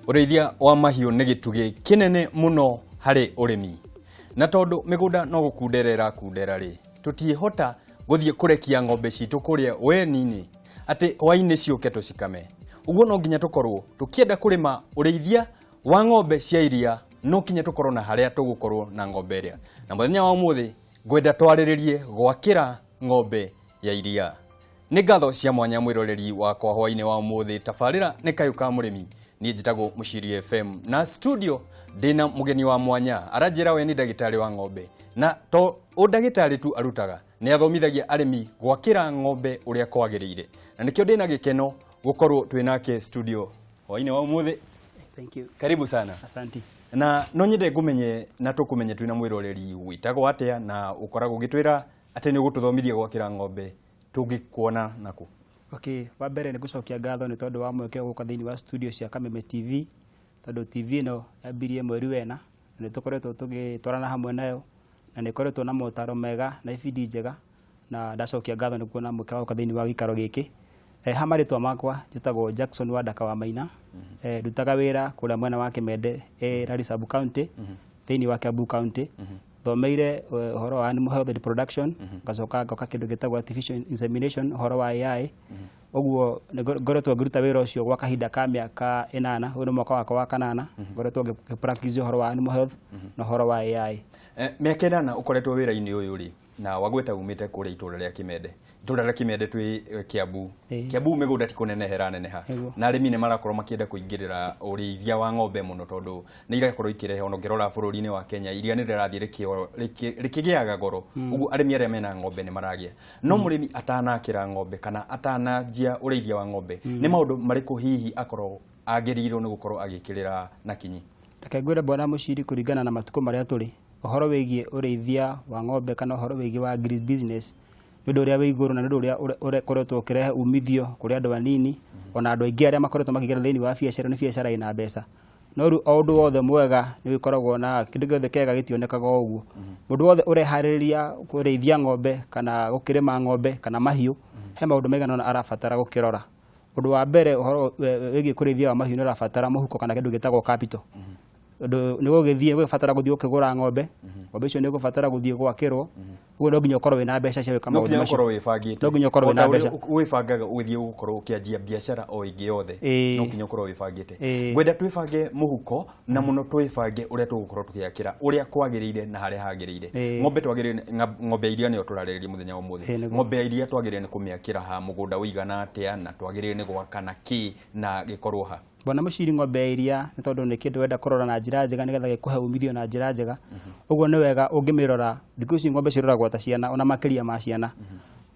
Ureithia wa mahiũ nĩ gĩtugĩ kĩnene mũno harĩ ũrĩmi. Na tondũ mĩgũnda no gũkunderera kundera rĩ, tũtiĩhota gũthiĩ kũrekia ng'ombe citũ kũrĩa weni-inĩ atĩ hwaĩ-inĩ ciũke tũcikame. Ũguo no nginya tũkorwo tũkĩenda kũrĩma ũrĩithia wa ng'ombe cia iria, no kinya tũkorwo na harĩa tũgũkorwo na ng'ombe ĩrĩa. Na mũthenya wa ũmũthĩ ngwenda twarĩrĩrie gwakĩra ng'ombe ya iria. Nĩ ngatho cia mwanya mwĩroreri wakwa hwaĩ-inĩ wa ũmũthĩ. Tabarĩra nĩ Kayũ ka mũrĩmi, niĩ njĩtagwo Mũciri FM, na studio ndĩna mũgeni wa mwanya aranjĩra we nĩ ndagĩtarĩ wa ng'ombe, na to ũndagĩtarĩ tu arutaga, nĩ athomithagia arĩmi gwakĩra ng'ombe ũrĩa kwagĩrĩire. Na nĩkĩo ndĩna gĩkeno gũkorwo twĩnake studio hwaĩ-inĩ wa ũmũthĩ. Thank you. Karibu sana. Asante. Na no nyende ngũmenye na tũkũmenye twĩna mwĩroreri wĩtagwo atĩa na ũkoragwo ũgĩtwĩra atĩ nĩ ũgũtũthomithia gwakĩra ng'ombe tũngĩkuona naku. Okay, wa mbere nĩ gũcokia ngatho nĩ tondũ wa mweke gũka thĩinĩ wa studio cia Kameme TV, tondũ TV ĩno yambirie mweri wena, na nĩ tũkoretwo tũgĩtwarana hamwe nayo, na nĩ ĩkoretwo na motaro mega na ibindi njega, na ndacokia ngatho nĩ kuona mweke gũka thĩinĩ wa gĩikaro gĩkĩ. Ha marĩtwa makwa njĩtagwo Jackson Wadaka wa Maina, ndutaga wĩra kũrĩa mwena wa Kimende Rari Sub County, thĩinĩ wa Kiambu County. Thomeire ũhoro wa animal health reproduction, ngacoka ngoka kĩndũ gĩtagwo artificial insemination, ũhoro wa AI. Ũguo ngoretwo ngĩruta wĩra ũcio gwa kahinda ka mĩaka 8, ũyũ nĩ mwaka wakwa wa 8, ngoretwo ngĩ-practice ũhoro wa animal health na ũhoro wa AI. Mĩaka 8 ũkoretwo wĩra-inĩ ũyũ rĩ, na wagweta umĩte kũrĩa itũra rĩa Kimende. Itũra rĩa Kimende twĩ Kiambu. Kiambu mĩgũnda ti kũneneha ĩraneneha, na arĩmi nĩ marakorwo makĩenda kũingĩrĩra ũrĩithia wa ng'ombe mũno, tondũ nĩ irakorwo ikĩrehe ona ũngĩrora bũrũri-inĩ wa Kenya, iria nĩ rĩrathiĩ rĩkĩgĩaga goro. Ũguo arĩmi arĩa mena ng'ombe nĩ maragĩa. No mũrĩmi atanakĩra ng'ombe kana atananjia ũrĩithia wa ng'ombe, nĩ maũndũ marĩkũ hihi akorwo agĩrĩirwo nĩ gũkorwo agĩkĩrĩra na kinyi? Reke ngwĩre bwana Mũciri, kũringana na matukũ marĩa tũrĩ, ũhoro wĩgiĩ ũrĩithia wa ng'ombe kana ũhoro wĩgiĩ wa agri business nĩ ũndũ ũrĩa wĩ igũrũ na nĩ ũndũ ũrĩa ũkoretwo ũkĩrehe umithio kũrĩ andũ anini, ona andũ aingĩ arĩa makoretwo makĩgera thĩinĩ wa biacara, nĩ biacara ina mbeca. No rĩu o ũndũ wothe mwega nĩ gĩkoragwo na kĩndũ gĩothe kĩega gĩtionekaga o ũguo. Mũndũ wothe ũreharĩrĩria kũrĩithia ng'ombe kana gũkĩrĩma ng'ombe kana mahiũ, he maũndũ maigana ũna arabatara gũkĩrora. Ũndũ wa mbere, ũhoro wĩgiĩ kũrĩithia wa mahiũ nĩ ũrabatara mũhuko kana kĩndũ gĩtagwo capital. Nĩ gũgĩthiĩ gũbatara gũthiĩ ũkĩgũra ng'ombe, ng'ombe icio nĩ gũbatara gũthiĩ gwakĩrwo. Ũguo no nginya ũkorwo wĩna mbeca cia gwĩka maũndũ macio. No nginya ũkorwo wĩna mbeca. Wĩbangaga ũgĩthiĩ gũkorwo ũkĩanjia biacara o ĩngĩ yothe, no nginya ũkorwo wĩbangĩte. Ngwenda twĩbange mũhuko na mũno twĩbange ũrĩa tũgũkorwo tũgĩakĩra ũrĩa kwagĩrĩire na harĩa hagĩrĩire. Ng'ombe twagĩrĩire, ng'ombe iria nĩyo tũrarĩrĩria mũthenya wa ũmũthĩ. Ng'ombe iria twagĩrĩire nĩ kũmĩakĩra ha, mũgũnda ũigana atĩa, na twagĩrĩire nĩ gwaka na kĩ na gĩkorwo ha? Bwana Mũciri, ng'ombe ya iria nĩ tondũ nĩ kĩndũ wenda kũrora na njĩra njega nĩgetha gĩkũhe umithio na njĩra njega. Ũguo nĩ wega ũngĩmĩrora, thikũ ici ng'ombe ciroragwo ta ciana, ona makĩria ma ciana.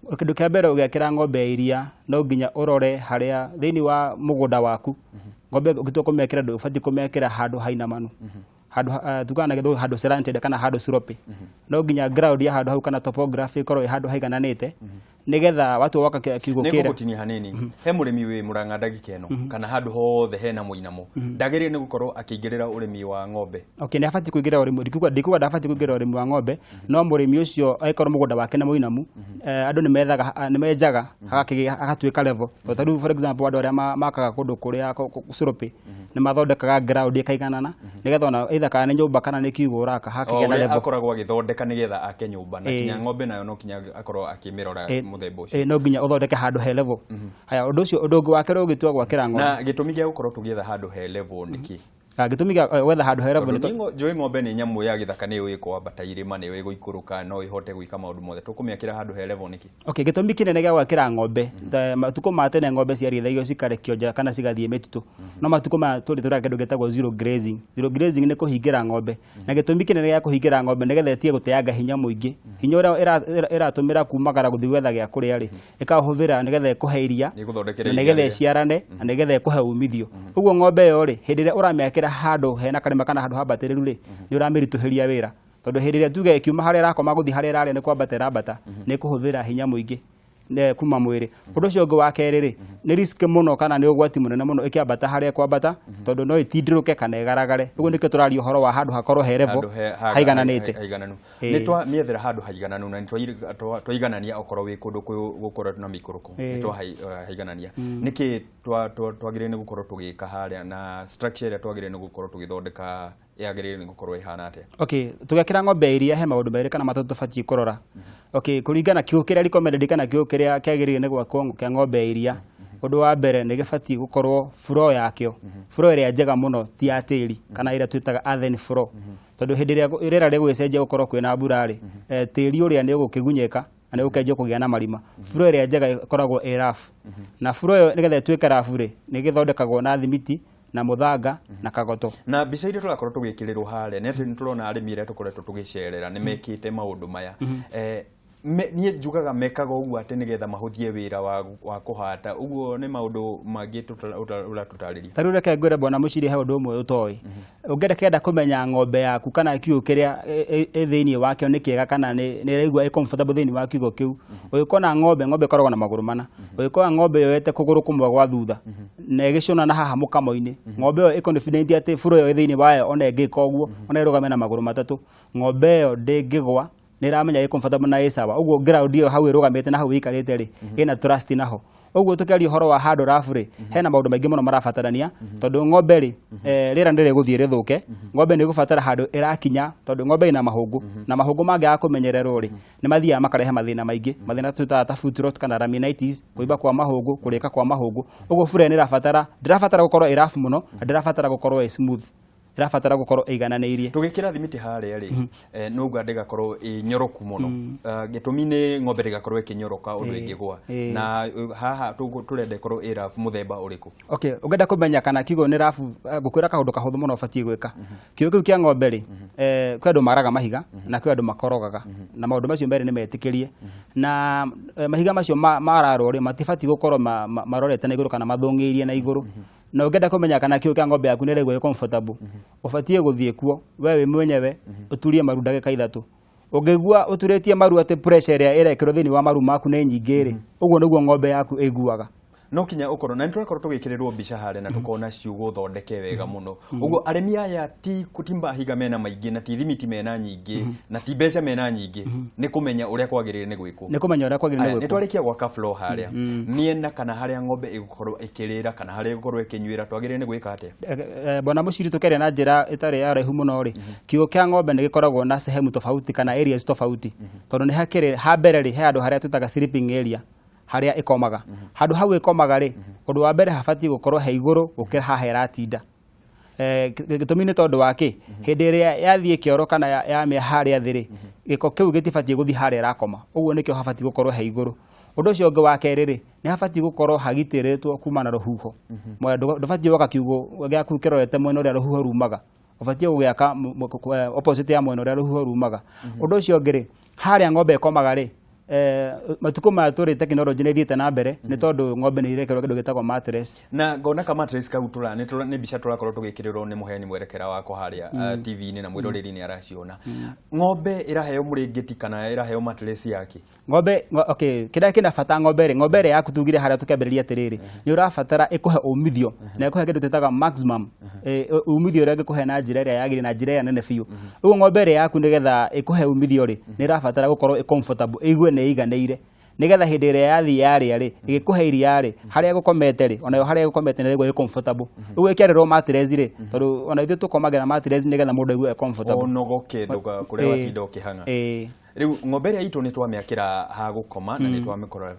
Kĩndũ kĩa mbere ũgĩakĩra ng'ombe ya iria, no nginya ũrore harĩa thĩinĩ wa mũgũnda waku ng'ombe ũgĩtua kũmĩakĩra, ndũbatiĩ kũmĩakĩra handũ hainamanu, handũ slanted kana handũ slope. No nginya ground ya handũ hau kana topography ĩkorwo ĩ handũ haigananĩte, nĩgetha watu waka kiugo kĩrĩa. Nĩ gũtinia hanini, he mũrĩmi wĩ Mũrang'a ndagĩka ĩno kana handũ hothe hena mũinamo, ndagĩrĩire nĩ gũkorwo akĩingĩrĩra ũrĩmi wa ng'ombe. Okay, nĩ abatiĩ kũingĩrĩra ũrĩmi, ndikuga ndabatiĩ kũingĩrĩra ũrĩmi wa ng'ombe, no mũrĩmi ũcio angĩkorwo mũgũnda wake nĩ mũinamu, andũ nĩ menjaga hagatuĩka level. Tondũ for example andũ arĩa makaga kũndũ kũrĩa slope nĩ mathondekaga ground ĩkaiganana, nĩgetha ona either kana nĩ nyũmba kana nĩ kiugũ ũraka hakĩgĩa na level. Akoragwo agĩthondeka nĩgetha ake nyũmba, na kinya ng'ombe nayo no kinya akorwo akĩmĩrora mũthemba ũcio. No nginya ũthondeke handũ he level. Haya, ũndũ ũcio ũndũ ũngĩ wakĩrwo ũgĩtua gwakĩra ng'ombe. Na gĩtũmi gĩa gũkorwo tũgĩetha handũ he level nĩkĩ? Gĩtũmi gĩa gwetha handũ he level nĩ njũĩ ng'ombe nĩ nyamũ ya gĩthaka, nĩ yũĩ kwambata irĩma, nĩ yũĩ gũikũrũka, no ĩhote gwĩka maũndũ mothe. Tũkũmĩakĩra handũ he level nĩkĩ? Okay, gĩtũmi kĩnene gĩa gwakĩra ng'ombe, matukũ ma tene ng'ombe ciarĩithagio cikarekio nja kana cigathiĩ mĩtitũ. No matukũ maya tũrĩ kĩndũ gĩtagwo zero grazing. Zero grazing nĩ kũhingĩra ng'ombe, na gĩtũmi kĩnene gĩa kũhingĩra ng'ombe nĩgetha ĩtige gũteanga hinya mũingĩ. Hinya ũrĩa ĩratũmĩra kumagara gũthiĩ gwetha gĩa kũrĩa rĩ, ĩkahũthĩra nĩgetha ĩkũhe iria, nĩgetha ĩciarane, na nĩgetha ĩkũhe umithio. Ũguo ng'ombe ĩyo rĩ, hĩndĩ ĩrĩa ũramĩakĩra handũ hena karĩma kana handũ hambatĩrĩru rĩ, nĩ ũramĩritũhĩria wĩra. Tondũ hĩndĩ ĩrĩa tuge ĩkiuma harĩa ĩrakoma gũthiĩ harĩa ĩrarĩa nĩ kwambata ĩrambata, nĩ kũhũthĩra hinya mũingĩ. kuma mwiri undu cio wa keriri ni risk muno kana ni ugwati munene muno ikiambata haria kwambata tondu no itindiruke kana igaragare uguo nikio turario horo wa handu hakorwo herevo haigananite ni twa miethera handu haigananu na twaiganania okorwo wi kundu gukorwo na mikuruko ni twa haiganania niki twagire ni gukorwo tugika haria na structure ya twagire ni gukorwo tugithondeka yagire ni gukorwo ihana atia. Okay, tugakira ng'ombe iria he maundu mere kana matatu fatie kurora. Okay, kuringana kiugo kiria recommended kana kiugo kiria kiagirire ni gwakwo kia ng'ombe iria undu wa mbere ni gifatie gukorwo flow yakio flow iria njega muno ti ya tiri kana iria twitaga earthen flow tondu hindi iria rira rigucenjia gukorwo kwina mbura ri tiri uria ni ugukigunyeka na ukenje kugia na marima flow iria njega ikoragwo rough na flow nigetha ituike rough ri ni githondekagwo na thimiti na muthanga na kagoto na bica iria turakorwo tugikirirwo hare ni turona arimi iria tukoretwo tugicerera ni mekite maundu maya nie njugaga mekaga uguo ati nigetha mahuthie wira wa kuhata uguo ni maundu mangi turatutariria taru reke ngwire bona muciri he undu umwe utoi ungerekenda kumenya ng'ombe yaku kana kiugo kiria thiini wakio ni kiega kana ni raigua i comfortable thiini wa kiugo kiu uyikona ng'ombe koragwo na maguru mana uyikona ng'ombe yoete kuguru kumwe gwa thutha na igicuna na haha mukamo-ini ng'ombe yo i confident ati furo yo thiini wayo ona ingika uguo ona irugame na maguru matatu ng'ombe yo ndingigwa niramenya i comfortable na isawa uguo ground iyo hau irugamite na hau ikarite ri ina trust naho uguo tukiaria horo wa handu rafu ri hena maundu maingi muno marabatarania tondu ng'ombe ri rira ndire guthie rithuke ng'ombe ni gubatara handu irakinya tondu ng'ombe ina mahungu na mahungu mangiaga kumenyererwo ri ni mathia makarehe mathina maingi mathina twita foot rot kana laminitis kuiba kwa mahungu kurika kwa mahungu uguo fure ni ndirabatara gukorwo irafu muno ndirabatara gukorwo smooth irabatara gukorwo igananiirie tugikira thimiti haria ri nuga ndigakorwo inyoroku muno gitumi ni ng'ombe ndigakorwo ikinyoroka undu ingigwa na haha turende korwo irafu muthemba uriku. Okay, ugenda kumenya kana kigo ni rafu gukwira kaundu kahuthu muno ubatie gwika kigo kiu kia ng'ombe ri kwi andu maraga mahiga na kwi andu makorogaga na maundu macio mbere ni metikirie na mahiga macio mararwo ri matifati gukorwo marorete na iguru kana mathungiirie na iguru na ugenda kumenya kana kiugo kia ng'ombe yaku ni regwe comfortable ubatie guthie kuo wewe mwenyewe uturie maru ndagika 3 ungigua uturitie maru ati pressure iria irekirwo thiini wa maru maku ni nyingiri uguo niguo ng'ombe yaku iguaga no kinya ukorwo na niturakorwo tugikirirwo mbica hare na tukona ciugo thondeke wega muno uguo aremi aya ti kutimba higa mena maingi na ti thimiti mena nyingi na ti mbeca mena nyingi ni kumenya uria kwagirire ni gwikwo ni kumenya uria kwagirire ni gwikwo nitwarikia gwaka flow haria miena kana haria ng'ombe igukorwo ikirira kana haria igukorwo ikinyuira twagirire ni gwika atia bona muciri tukeria na njira itari ya raihu muno ri kiugo kia ng'ombe ni gikoragwo na sehemu tofauti kana areas tofauti tondu ni hakiri ha mbere ri he andu haria tutaga sleeping area haria ikomaga handu hau ikomaga ri undu wa mbere habatie gukorwo he iguru gukira haha iratinda gitumi ni tondu waki hindi iria yathie kioro kana ya me haria thiri giko kiu gitibatie guthi haria irakoma uguo nikio habatie gukorwo he iguru undu ucio ungi wa keri ri ni habatie gukorwo hagitiritwo kuma na ruhuho ndubatie waka kiugo giaku kirorete mwena uria ruhuho rumaga ubatie gugiaka opposite ya mwena uria ruhuho rumaga undu ucio ungi ri haria ng'ombe ikomaga ri matuko ma turi technology ni thiete na mbere ni tondu ng'ombe ni irekerwo kindu gitagwo mattress na ngona ka mattress ka utura ni bica turakorwo tugikirirwo ni muheani mwerekera wako haria TV ni na mwiroreri ni araciona ng'ombe iraheo muringiti kana iraheo mattress yake ng'ombe okay kida kina bata ng'ombe yaku tugire haria tukambiriria atiriri ni urabatara ikuhe umithio na ikuhe kindu tutaga maximum umithio ria gikuhe na njira ria yagire na njira ya nene fiu uguo ng'ombe yaku nigetha ikuhe umithio ri ni irabatara gukorwo comfortable igwe ne iganeire nigetha hindi iria yathi yaria ri igikuhe iria ri haria gukomete ri ona haria gukomete ni gwe comfortable uguo ikiarirwo mattress ri tondu ona ithu tukomagira mattress nigetha mundu aigue comfortable onogoke nduga kuria watinda ukihanga riu ng'ombe ria itu ni twamiakira ha gukoma na ni twamikora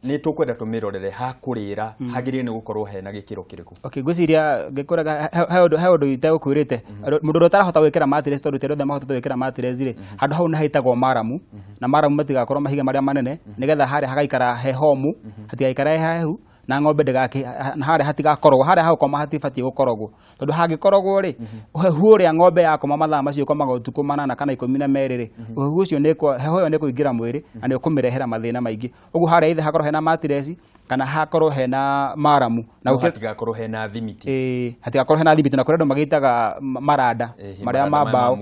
ni tukwenda tumirorere ha kurira hagirire ni gukorwo he na gikiro kiriku. Okay, gwiciria ngikoraga he undu itegukwirite mundu utarahota gwikira mattress tondu tere mahota gwikira mattress ri handu hau ni haitagwo maramu na maramu matigakorwo mahiga maria manene nigetha haria hagaikara he homu hatigaikara he hehu na ng'ombe ndegaki haria hatigakorwo haria haukoma hatibatie gukorogwo tondu hangikorogwo ri uhehu uria ng'ombe yakoma mathaa macio komaga utuku 8 kana 12 ri uhehu ucio ni heho yo ni kuingira mwiri na ni ukumirehera mathina maingi uguo haria ithe hakorwo hena mattress kana hakorwo hena maramu na hatigakorwo hena thimiti hatigakorwo hena thimiti na kũrĩa andũ magĩtaga maranda marĩa mambao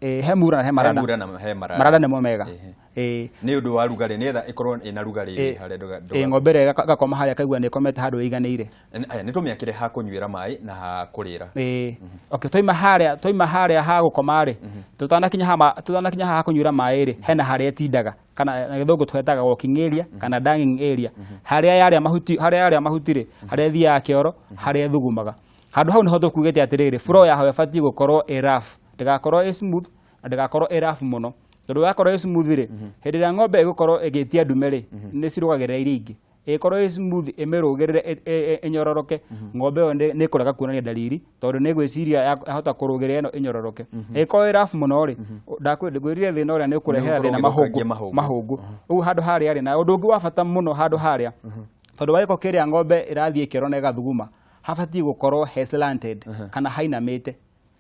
he mura na he maranda maranda nĩmo mega nĩ ũndũ wa rugarĩ nĩgetha ĩkorwo ĩna rugarĩ harĩa ng'ombe ĩrĩa gakoma harĩa kaigua nĩ ĩkomete handũ ĩiganĩire nĩ tũmĩakĩre ha kũnyuĩra maĩ na ha kũrĩra okay toima harĩa ha gũkoma rĩ tutanakinya ha kũnyuĩra maĩ rĩ hena harĩa ĩtindaga kana na gĩthũngũ twetaga walking area kana dining area harĩa yarĩa mahuti rĩ harĩa thiaga kĩoro harĩa thugumaga handũ hau nĩho tũkugĩte atĩrĩrĩ floor yaho ĩbatiĩ gũkorwo ĩ rough ndĩgakorwo ĩ smooth na ndĩgakorwo ĩ rough mũno tondũ yakorwo ĩ smooth rĩ hĩndĩ ĩrĩa ng'ombe ĩgũkorwo ĩgĩtia ndume rĩ nĩ cirũgagĩrĩra iria ingĩ ĩkorwo ĩ smooth ĩmĩrũgĩrĩre ĩnyororoke ng'ombe ĩyo nĩ ĩkũrega kuonania dalili tondũ nĩ gwĩciria yahota kũrũgĩrĩra ĩno ĩnyororoke ĩkorwo ĩ rough mũno rĩ ndakwĩrĩria thĩna ũrĩa nĩ ũkũrehera thĩna mahũngũ ũguo handũ harĩa rĩ na ũndũ ũngĩ wa bata mũno handũ harĩa tondũ wa gĩko kĩrĩa ng'ombe ĩrathiĩ kĩoro na ĩgathuguma habatiĩ gũkorwo he slanted kana hainamĩte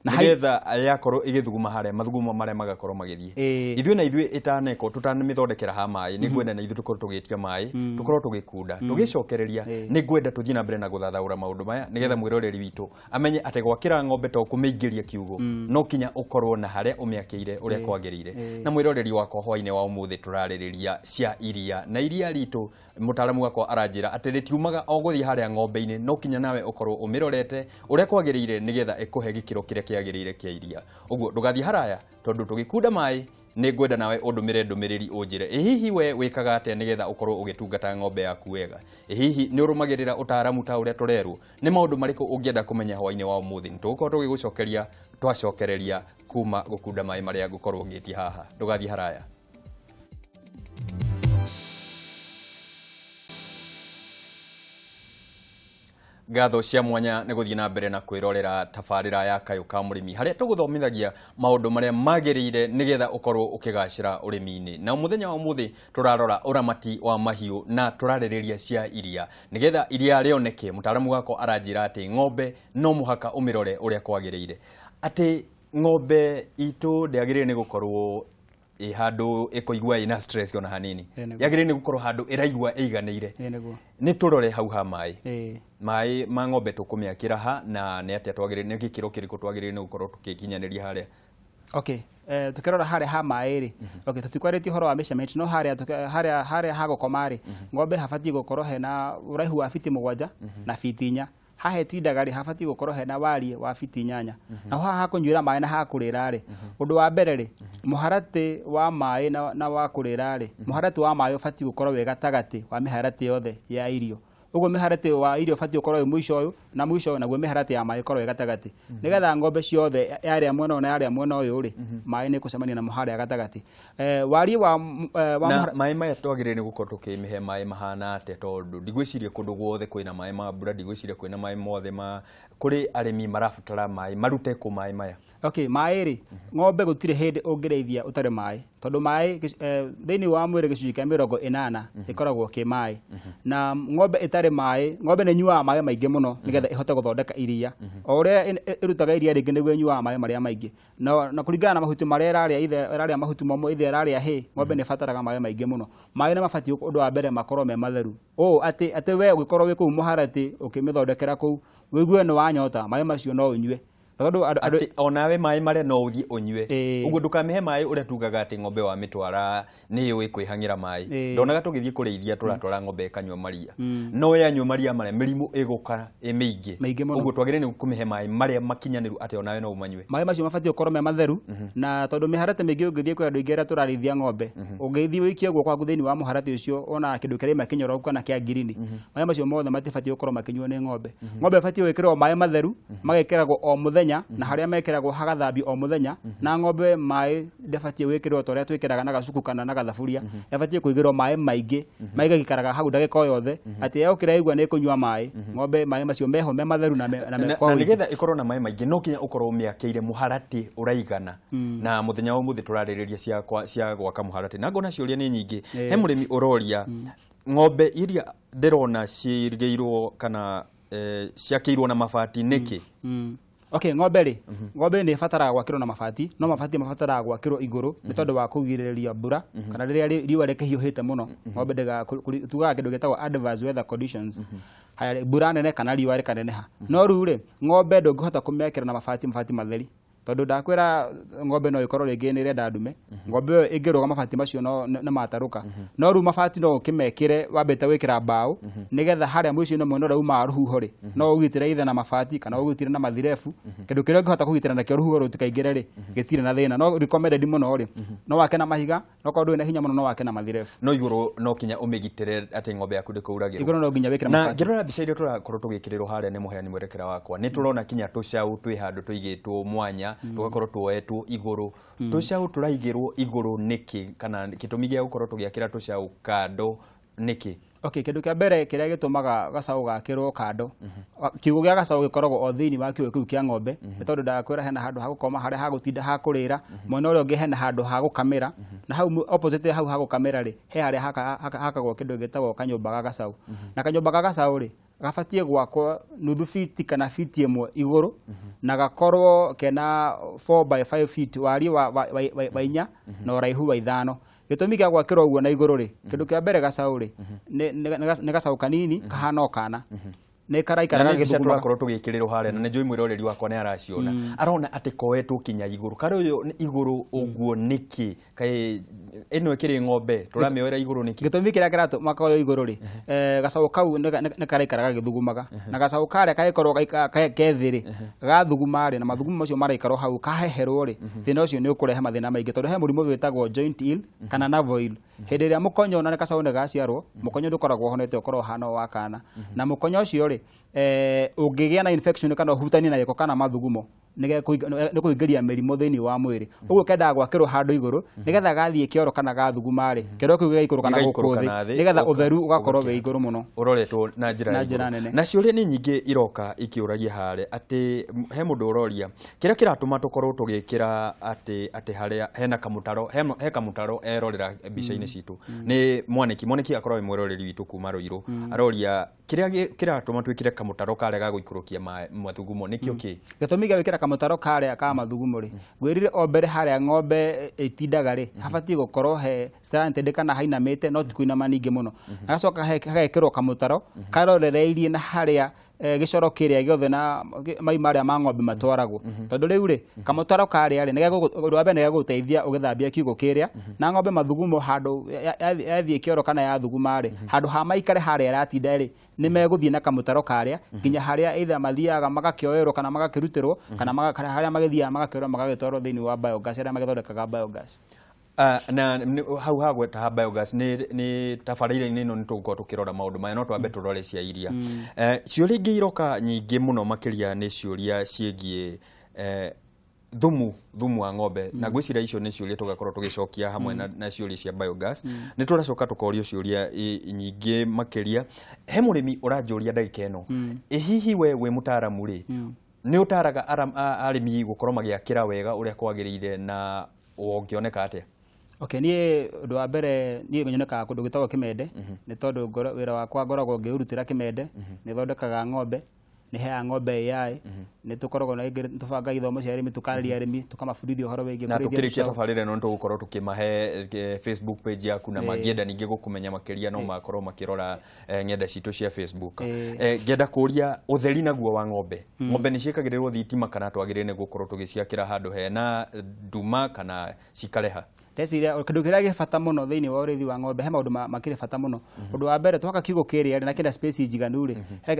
nĩgetha yakorwo ĩgĩthuguma harĩa mathugumo marĩa magakorwo magĩthiĩ ithuĩ na ithuĩ ĩtaneko tũtanamĩthondekera ha maĩ nĩ ngwenda na ithuĩ tũkorwo tũgĩtia maĩ tũkorwo tũgĩkunda tũgĩcokereria nĩ ngwenda tũthiĩ na mbere na gũthathaũra maũndũ maya nĩgetha mwĩroreri witũ amenye atĩ gwakĩra ng'ombe to kũmĩingĩria kiugũ no kinya ũkorwo na harĩa ũmĩakĩire ũrĩa kwagĩrĩire na mwĩroreri wakwa hwainĩ wa ũmũthĩ tũrarĩrĩria cia iria na iria ritũ mũtaaramu wakwa aranjĩra atĩ rĩtiumaga o gũthiĩ harĩa ng'ombe-inĩ no kinya nawe ũkorwo ũmĩrorete ũrĩa kwagĩrĩire nĩgetha ĩkũhe gĩkĩro kĩrĩa kĩagĩrĩire kĩa iria ũguo ndũgathiĩ haraya tondũ tũgĩkunda maĩ nĩ ngwenda nawe ũndũmĩre ndũmĩrĩri ũnjĩre hihi we wĩkaga atĩa nĩgetha ũkorwo ũgĩtungata ng'ombe yaku wega hihi nĩ ũrũmagĩrĩra ũtaaramu ta ũrĩa tũrerwo nĩ maũndũ marĩkũ ũngĩenda kũmenya hwainĩ wa ũmũthĩ nĩ tũgũkorwo tũgĩgũcokeria twacokereria kuma gũkunda maĩ marĩa ngũkorwo ngĩtie haha ndũgathiĩ haraya ngatho cia mwanya nĩ gũthiĩ na mbere na kwĩrorera tabarĩra ya Kayũ ka mũrĩmi harĩa tũgũthomithagia maũndũ marĩa magĩrĩire nĩgetha ũkorwo ũkĩgacĩra ũrĩmi-inĩ na mũthenya wa ũmũthĩ tũrarora ũramati wa mahiũ na tũrarĩrĩria cia iria nĩgetha iria rĩoneke mũtaaramu wako aranjĩra atĩ ng'ombe no mũhaka ũmĩrore ũrĩa kwagĩrĩire atĩ ng'ombe itũ ndĩagĩrĩire nĩ gũkorwo handũ ĩkũigua ina stress ona hanini yagĩrĩire nĩ gũkorwo handũ ĩraigua ĩiganĩire nĩ tũrore hau ha maĩ maĩ ma ng'ombe tũkũmĩakĩra ha na nĩ atĩa twagĩrĩire nĩ gĩkĩro kĩrĩkũ twagĩrĩire nĩ gũkorwo tũkĩkinyanĩria harĩa okay tukirora harĩa ha maĩ rĩ okay tutikwarĩtie ũhoro wa measurement no harĩa ha gũkoma rĩ ng'ombe habatiĩ gũkorwo hena ũraihu wa fiti 7 na fiti 4 haha ĩtindaga rĩ habatiĩ gũkorwo hena wariĩ wa fiti 8 na haha kũnyuĩra maĩ na ha kũrĩra rĩ ũndũ wa mbere rĩ mũharatĩ wa maĩ na wa kũrĩra rĩ mũharatĩ wa maĩ ũbatiĩ gũkorwo wĩ gatagatĩ wa mĩharatĩ yothe ya irio ũguo mĩharatĩ wa irio ũbatiĩ gũkorwo wĩ mũico ũyũ na mũico ũyũ naguo mĩharatĩ ya maĩ ĩkorwo wĩ gatagatĩ nĩgetha ng'ombe ciothe yarĩa mwena ũyũ na yarĩa mwena ũyũ rĩ maĩ nĩ kũcemania na harĩa gatagatĩ wariĩ wa maĩ maya twagĩrĩire nĩ gũkorwo tũkĩmĩhe maĩ mahana atĩa tondũ ndigwĩciria kũndũ guothe kwĩna maĩ ma mbura ndigwĩciria kwĩna maĩ mothe kũrĩ arĩmi marabatara maĩ marute kũ maĩ maya okay maĩ rĩ ng'ombe gũtirĩ hĩndĩ ũngĩrĩithia ũtarĩ maĩ tondũ maĩ thĩinĩ wa mwĩrĩ gĩcunjĩ kĩa 80 ĩkoragwo kĩ maĩ na ng'ombe ĩtarĩ maĩ ng'ombe nĩ nyuaga maĩ maingĩ mũno nĩgetha ĩhote gũthondeka iria o ũrĩa ĩrutaga iria rĩngĩ nĩguo ĩnyuaga maĩ marĩa maingĩ na kũringana na mahuti marĩa ĩrarĩa mahuti momũ ithe ĩrarĩa hay ng'ombe nĩ ĩbataraga maĩ maingĩ mũno maĩ nĩ mabatiĩ ũndũ wa mbere makorwo me matheru atĩ we ũgĩkorwo wĩ kũu mũharatĩ ũkĩmĩthondekera kũu wĩgue nĩ wanyota maĩ macio no ũnyue onawe maĩ marĩa no ũthiĩ ũnyue ũguo ndũkamĩhe maĩ ũrĩa tugaga atĩ ng'ombe wa mĩtwara nĩ yũĩ kwĩhang'ĩra maĩ ndonaga tũgĩthiĩ kũrĩithia tũratwara ng'ombe ĩkanyua maria no yanyua maria marĩa mĩrimũ ĩgũka mĩingĩ ũguo twagĩrĩire nĩ kũmĩhe maĩ marĩa makinyanĩru atĩ onawe no ũmanyue maĩ macio mabatiĩ gũkorwo me matheru na tondũ mĩharatĩ mĩingĩ ũngĩthiĩ kwĩ andũ aingĩ arĩa tũrarĩithia ng'ombe ũngĩthiĩ wĩikie guoko gwaku thĩinĩ wa mũharatĩ ũcio ona kĩndũ kĩrĩa kĩnyoroku kana kĩa ngirini maĩ macio mothe matibatiĩ gũkorwo makĩnyuo nĩ ng'ombe ng'ombe ĩbatiĩ gwĩkĩrwo maĩ matheru magekĩragwo o mũthenya na harĩa ĩkĩragwo hagathambio o mũthenya na ng'ombe maĩ ndĩbatiĩ gwĩkĩrwo ta ũrĩa twĩkĩraga na gacuku kana na gathaburia ĩbatiĩ kũigĩrwo maĩ maingĩ maigagĩikaraga hau ndagĩka o yothe atĩ yaũkĩra yaigua nĩ kũnyua maĩ ng'ombe maĩ macio meho me matheru na nĩgetha ĩkorwo na maĩ maingĩ no kinya ũkorwo ũmĩakĩire mũharatĩ ũraigana na mũthenya wa ũmũthĩ tũrarĩrĩria cia gwaka mũharatĩ na ngona ciũria nĩ nyingĩ he mũrĩmi ũroria ng'ombe iria ndĩrona ciirigĩirwo kana ciakĩirwo na mabati nĩkĩ Okay, ng'ombe ri ng'ombe ni fatara gwakirwo na mabati no mabati mafatara gwakirwo iguru ni tondu wa kugirĩrĩria mbura kana rĩrĩa riũa rĩkĩhiũhĩte mũno ng'ombe ndega tugaga kĩndũ gĩtagwo adverse weather conditions haya mbura nene kana riũa rĩkaneneha no rĩu rĩ ng'ombe ndũngĩhota kũmĩakĩra na mabati matheri tondu ndakwĩra ng'ombe no ikorwo rĩngĩ nĩ renda ndume ng'ombe ĩyo ĩngĩrũga mabati macio no matarũka no rĩu mabati no ũkĩmekĩre wambĩte gwĩkĩra mbaũ nĩgetha harĩa mũico-inĩ mwena ũrĩa umaga rũhuho rĩ no ũgitĩre ithe na mabati kana ũgitĩre na mathirebu kĩndũ kĩrĩa ũngĩhota kũgitĩra nakĩo rũhuho rũtikaingĩre rĩ gĩtirĩ na thĩna no recommended mũno rĩ no wake na mahiga no korwo ndũrĩ na hinya mũno no wake na mathirebu no igũrũ no kinya ũmĩgitĩre atĩ ng'ombe yaku ndĩkauragĩrwo igũrũ no nginya wĩkĩre mabati na ngĩrora mbica iria tũrakorwo tũgĩkĩrĩrwo harĩa nĩ mũheani mwerekera wakwa nĩ tũrona kinya tũcaũ twĩ handũ tũigĩtwo mwanya tũgakorwo tuoetwo igũrũ tũcaũ tũraigĩrwo igũrũ nĩkĩ kana gĩtũmi gĩa gũkorwo tũgĩakĩra tũcaũ kando nĩkĩ Okay, kĩndũ kĩa mbere kĩrĩa gĩtũmaga gacaũ gakĩrwo kando kiugũ gĩa gacaũ gĩkoragwo o thĩinĩ wa kiugũ kĩu kĩa ng'ombe nĩ tondũ ndakwĩra hena handũ ha gũkoma harĩa ha gũtinda ha kũrĩra mwena ũrĩa ũngĩ hena handũ ha gũkamĩra na hau opposite hau ha gũkamĩra rĩ he harĩa hakagwo kĩndũ gĩtagwo kanyũmba ga gacaũ na kanyũmba ga gacaũ rĩ gabatie gwakwo nuthu fiti kana fiti ĩmwe igũrũ na gakorwo kena 4 by 5 feet wariĩ wa 4 na ũraihu wa 5 gĩtũmi gĩa gwakĩrwo ũguo na igũrũ rĩ kĩndũ kĩa mbere gacaũ rĩ nĩ gacaũ kanini kahana okana nĩ karaikara gĩthuguma tũrakorwo tũgĩkĩrĩrwo harĩa na nĩ njũĩ mwĩroreri wakwa nĩ araciona arona atĩ koetwo kinya igũrũ karĩ ũyũ igũrũ ũguo nĩkĩ kaĩ ĩno ĩkĩrĩ ng'ombe tũramĩoera igũrũ nĩkĩ gĩtũmi kĩrĩa kĩratũma koe igũrũ rĩ gacaũ kau nĩ karaikara gagĩthugumaga na gacaũ karĩa kagĩkorwo kethĩ rĩ gathuguma rĩ na mathugumo macio maraikarwo hau kaheherwo rĩ thĩna ũcio nĩ ũkũrehe mathĩna maingĩ tondũ he mũrimũ wĩtagwo joint ill kana nerve ill hĩndĩ ĩrĩa mũkonyo na gacaũ nĩ gaciarwo mũkonyo ndũkoragwo honete ũkorwo hana wa kana na mũkonyo ũcio rĩ ũngĩgĩa na infection kana ũhutani na gĩko kana mathugumo nĩ kũingĩria mĩrimũ thĩinĩ wa mwĩrĩ ũguo kendaga gwakĩrwo handũ igũrũ nĩgetha gathiĩ kĩoro kana gathuguma rĩ kĩoro kĩu gĩgaikũrũka kana gũkũ thĩ nĩgetha ũtheru ũgakorwo wĩ igũrũ mũno ũroretwo na njĩra nene na ciũria nĩ nyingĩ iroka ikĩũragia harĩa atĩ he mũndũ ũroria kĩrĩa kĩratũma tũkorwo tũgĩkĩra atĩ harĩa hena kamũtaro he kamũtaro erorera mbica-inĩ citũ nĩ mwaniki akorwo mwĩroreri witũ kuma Rũirũ aroria kĩrĩa kĩratũma twĩkĩre kamũtaro karĩa ga gũikũrũkia mathugumo nĩkĩo kĩ gĩtũmi gĩa gwĩkĩra kamũtaro karĩa ka mathugumo rĩ ngwĩrire o mbere harĩa ng'ombe ĩtindaga rĩ habatie gũkorwo he slanted kana hainamĩte no ti kũinama ningĩ mũno agacoka hagekĩrwo kamũtaro karorereirie na harĩa gĩcoro kĩrĩa gĩothe na mai marĩa ma ng'ombe matwaragwo tondũ rĩu rĩ kamũtaro karĩa rĩ nĩ gĩgũteithia ũgĩthambia kiugũ kĩrĩa na ng'ombe mathugumo handũ yathiĩ kĩoro kana yathuguma rĩ handũ ha maikare harĩa ĩratinda rĩ nĩ megũthiĩ na kamũtaro karĩa nginya harĩa either mathiaga magakĩoerwo kana magakĩrutĩrwo kana harĩa magĩthiaga magakĩoerwo magagĩtwarwo thĩinĩ wa biogas arĩa magĩthondekaga biogas na hau hagweta biogas nĩ tabarĩra-inĩ ĩno nĩ tũgũkorwo tũkĩrora maũndũ maya no twambe tũrore cia iria ciũria ingĩ iroka nyingĩ mũno makĩria nĩ ciũria ciĩgiĩ thumu wa ng'ombe na gwĩciria icio nĩ ciũria tũgakorwo tũgĩcokia hamwe na ciũria cia biogas nĩ tũracoka tũkorio ciũria nyingĩ makĩria he mũrĩmi ũranjũria ndagĩka ĩno hihi we wĩ mũtaaramu rĩ nĩ ũtaraga arĩmi gũkorwo magĩakĩra wega ũrĩa kwagĩrĩire na ũngĩoneka atĩa Okay, niĩ ũndũ wa mbere niĩ nyonekaga kũndũ gwĩtagwo Kĩmende nĩ tondũ wĩra wakwa ngoragwo ngĩũrutĩra Kĩmende nĩ thondekaga ng'ombe nĩ heaga ng'ombe AI nĩ tũkoragwo na tũbanga ithomo cia arĩmi tũkarĩria arĩmi tũkamabundithia ũhoro wĩgiĩ na tũkĩrĩkia tabarĩra ĩno nĩ tũgũkorwo tũkĩmahe Facebook page yaku na mangĩenda ningĩ gũkũmenya makĩria no makorwo makĩrora ng'enda citũ cia Facebook ngĩenda kũria ũtheri naguo wa ng'ombe nĩ ciĩkagĩrĩrwo thitima kana twagĩrĩire nĩ gũkorwo tũgĩciakĩra handũ hena nduma kana cikareha ndeciria kĩndũ kĩrĩa gĩ bata mũno thĩinĩ wa ũrĩithi wa ng'ombe he maũndũ makĩrĩ bata mũno ũndũ wa mbere twaka kiugũ kĩrĩa na kĩna space njiganu rĩ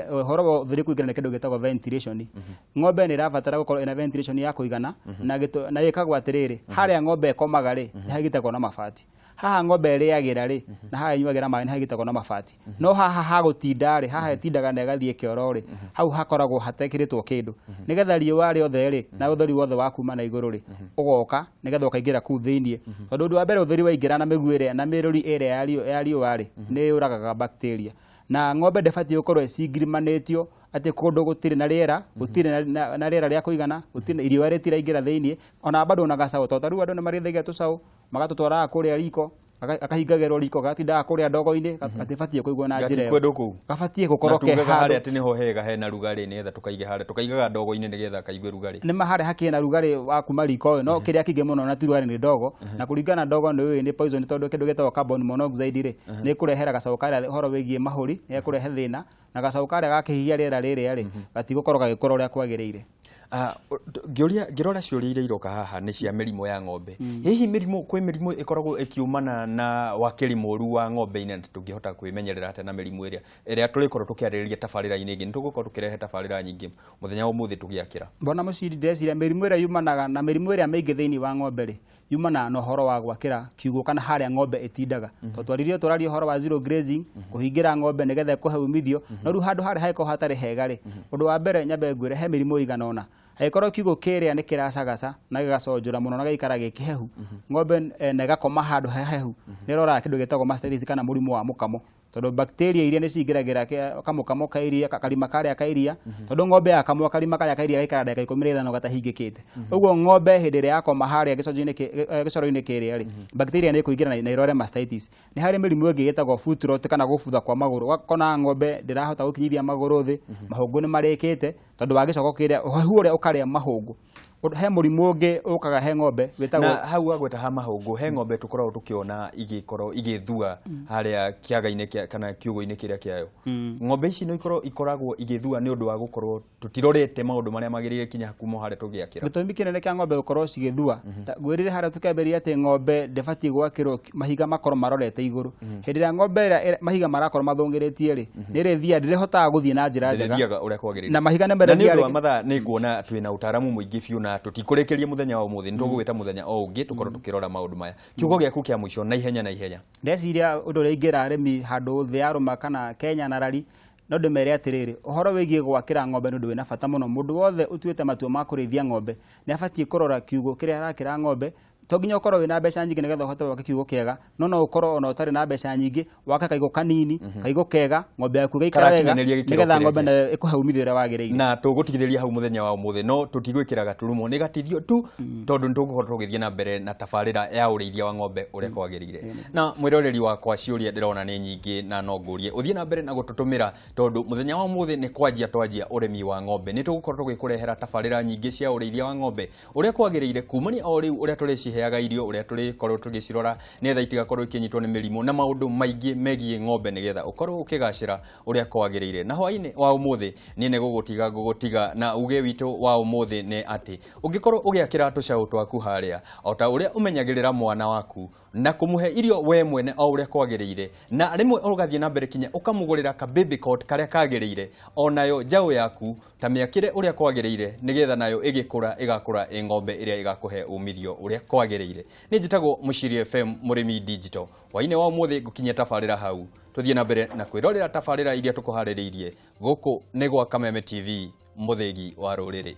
ũhoro wa ũtheri kũingĩra nĩ kĩndũ gĩtagwo ventilation ng'ombe nĩ ĩrabatara gũkorwo ĩna ventilation ya kũigana na ĩkagwo atĩrĩrĩ harĩa ng'ombe ĩkomaga rĩ nĩ hagitagwo na mabati haha ng'ombe ĩrĩagĩra rĩ na haha ĩnyuagĩra maĩ nĩ hagitagwo na mabati no haha hagũtinda rĩ haha ĩtindaga na ĩgathiĩ kĩoro rĩ hau hakoragwo hatekĩrĩtwo kĩndũ nĩgetha riũa rĩothe rĩ na ũtheri wothe wa kuma na igũrũ rĩ ũgoka nĩgetha ũkaingĩra kũu thĩinĩ tondũ ũndũ wa mbere ũtheri waingĩra na mĩguĩ ĩrĩa na mĩrũri ĩrĩa ya riũa rĩ nĩ ũragaga bacteria na ng'ombe ndĩbatiĩ gũkorwo ĩcingirimanĩtio atĩ kũndũ gũtirĩ na rĩera gũtirĩ na rĩera rĩa kũigana gũtirĩ iriũa rĩtiraingĩra thĩinĩ ona bado na gacaũ tondũ rĩu andũ nĩ marĩithagia tũcaũ magatũtwaraga kũrĩa riko akahingagĩrwo riko gatindaga kũrĩa ndogo-inĩ gatibatie kũigwo na njĩra ĩyo gabatie gũkorwo ke harĩa atĩ niho hega hena rugarĩ nĩgetha tukaige harĩa tukaigaga ndogo-inĩ nĩgetha kaigue rugarĩ nĩ maharĩa hakĩrĩ na rugarĩ wa kuma riko no kĩrĩa kĩngĩ mũno na ti rugarĩ nĩ ndogo na kũringana ndogo nĩ poison tondũ kĩndũ gĩtagwo carbon monoxide rĩ nĩ kũrehera gacaũ karĩa ũhoro wĩgiĩ mahũri nĩ kũrehe thĩna na gacaũ karĩa gakĩhihia rĩera rĩrĩa rĩ gatigũkorwo gagĩkũra ũrĩa kwagĩrĩire. Ngĩrora ciũria iria iroka haha nĩ cia mĩrimũ ya ng'ombe. Hihi mĩrimũ ĩkoragwo ĩkiumana na wakĩri mũru wa ng'ombe-inĩ tũngĩhota kwĩmenyerera atĩa na mĩrimũ ĩrĩa tũrĩkorwo tũkĩarĩrĩria tabarĩra-inĩ ĩngĩ nĩ tũgũkorwo tũkĩrehe tabarĩra nyingĩ mũthenya ũmũthĩ tũgĩakĩra. Mbona mũciri ndĩreciria mĩrimũ ĩrĩa yumanaga na mĩrimũ ĩrĩa mĩingĩ thĩinĩ wa ng'ombe rĩ yumanaga na ũhoro wa gwakĩra kiugũ kana harĩa ng'ombe ĩtindaga. Tũraria ũhoro wa zero grazing kũhingĩra ng'ombe nĩgetha ĩkũhe umithio no rĩu handũ harĩa hagĩkorwo hatarĩ hega rĩ ũndũ wa mbere nyambe ngwĩre he mĩrimũ ĩigana ũna agĩkorwo kiugũ kĩrĩa nĩ kĩracagaca na gĩgaconjora mũno na gĩikara gĩkĩhehu ng'ombe na ĩgakoma handũ hehehu nĩ ĩroraga kĩndũ gĩtagwo mastitis kana mũrimũ wa mũkamo tondũ bacteria iria nĩ cingĩragĩra kamũkamo ka iria karima karĩa ka iria tondũ ng'ombe yakamwo karima karĩa ka iria gaikara ndagĩka 15 gatahingĩkĩte ũguo ng'ombe hĩndĩ ĩrĩa yakoma harĩa gĩcoro-inĩ kĩrĩa rĩ bacteria nĩ ĩkũingĩra na ĩrore mastitis. Nĩ harĩ mĩrimũ ĩngĩ ĩtagwo foot rot kana gũbutha kwa magũrũ ũgakora ng'ombe ndĩrahota gũkinyithia magũrũ thĩ mahũngũ nĩ marĩkĩte tondũ wa gĩcoko kĩrĩa ũhehu ũrĩa ũkarĩa mahũngũ. He mũrimũ ũngĩ ũkaga he ng'ombe wĩtagwo na hau agweta ha mahũngũ he ng'ombe tũkoragwo tũkĩona igĩthua harĩa kĩaga-inĩ kana kiugũ-inĩ kĩrĩa kĩayo. Ng'ombe ici no ikoragwo igĩthua nĩ ũndũ wa gũkorwo tũtirorete maũndũ marĩa magĩrĩire kinya kuma harĩa tũgĩakĩra. Gĩtũmi kĩnene kĩa ng'ombe gũkorwo cigĩthua ngwĩrire harĩa tũkĩambĩrĩria atĩ ng'ombe ndĩbatiĩ gwakĩrwo mahiga makorwo marorete igũrũ. Hĩndĩ ĩrĩa ng'ombe ĩrĩa mahiga marakorwo mathũngĩrĩtie rĩ nĩ ĩrĩthiaga ndĩrĩhotaga gũthiĩ na njĩra njega na mahiga nĩ mathaa nĩ nguona twĩna ũtaaramu mũingĩ biũ na tũtikũrĩkĩrie mũthenya wa ũmũthĩ nĩ tũgũgĩta mũthenya o ũngĩ tũkorwo tũkĩrora maũndũ maya. Kiugo gĩaku kĩa mũico na ihenya. Ndeciria ũndũ ũrĩa ingĩra arĩmi handũ thĩ ya rũma kana Kenya na rari no ndĩmere atĩrĩrĩ ũhoro wĩgiĩ gwakĩra ng'ombe nĩ ũndũ wĩna bata mũno. Mũndũ wothe ũtuĩte matua ma kũrĩithia ng'ombe nĩ abatiĩ kũrora kiugũ kĩrĩa arakĩra ng'ombe to nginya ũkorwo wĩna mbeca nyingĩ nĩgetha ũhote gwaka kiugũ kĩega no ũkorwo ona ũtarĩ na mbeca nyingĩ waka kaigũ kanini kaigũ kega ng'ombe yaku gĩikara wega nĩgetha ng'ombe nayo ĩkũhe umithio ũrĩa wagĩrĩire. Na tũgũtigithĩria hau mũthenya wa ũmũthĩ no tũtigwĩkĩra gaturumo nĩ gatithio tu tondũ nĩ tũgũkorwo tũgĩthiĩ na mbere na tabarĩra ya ũrĩithia wa ng'ombe ũrĩa kwagĩrĩire. Na mwĩroreri wakwa ciũria ndĩrona nĩ nyingĩ na no ngũrie ũthiĩ na mbere na gũtũtũmĩra tondũ mũthenya wa ũmũthĩ nĩ twanjia ũrĩmi wa ng'ombe nĩ tũgũkorwo tũgĩkũrehera tabarĩra nyingĩ cia ũrĩithia wa ng'ombe ũrĩa kwagĩrĩire kumania o rĩu ũrĩa tũrĩciheaga irio ũrĩa tũrĩkorwo tũgĩcirora nĩgetha itigakorwo ikĩnyitwo nĩ mĩrimũ na maũndũ maingĩ megiĩ ng'ombe nĩgetha ũkorwo ũkĩgacĩra ũrĩa kwagĩrĩire. Na hwaĩ-inĩ wa ũmũthĩ niĩ nĩ gũgũtiga na uge witũ wa ũmũthĩ nĩ atĩ ũngĩkorwo ũgĩakĩra tũcaũ twaku harĩa o ta ũrĩa ũmenyagĩrĩra mwana waku na kũmũhe irio we mwene o ũrĩa kwagĩrĩire na rĩmwe ũgathiĩ na mbere kinya ũkamũgũrĩra ka baby cot karĩa kagĩrĩire onayo njaũ yaku ta mĩakĩre ũrĩa kwagĩrĩire nĩgetha nayo ĩgakũra ĩ ng'ombe ĩrĩa ĩgakũhe umithio ũrĩa kwagĩrĩire. Nĩ njĩtagwo Mũciri FM mũrĩmi digital. Hwaĩ-inĩ wa ũmũthĩ ngũkinyia tabarĩra hau tũthiĩ na mbere na kwĩrorera tabarĩra iria tũkũharĩrĩirie gũkũ nĩ gwa Kameme TV mũthĩgi wa rũrĩrĩ.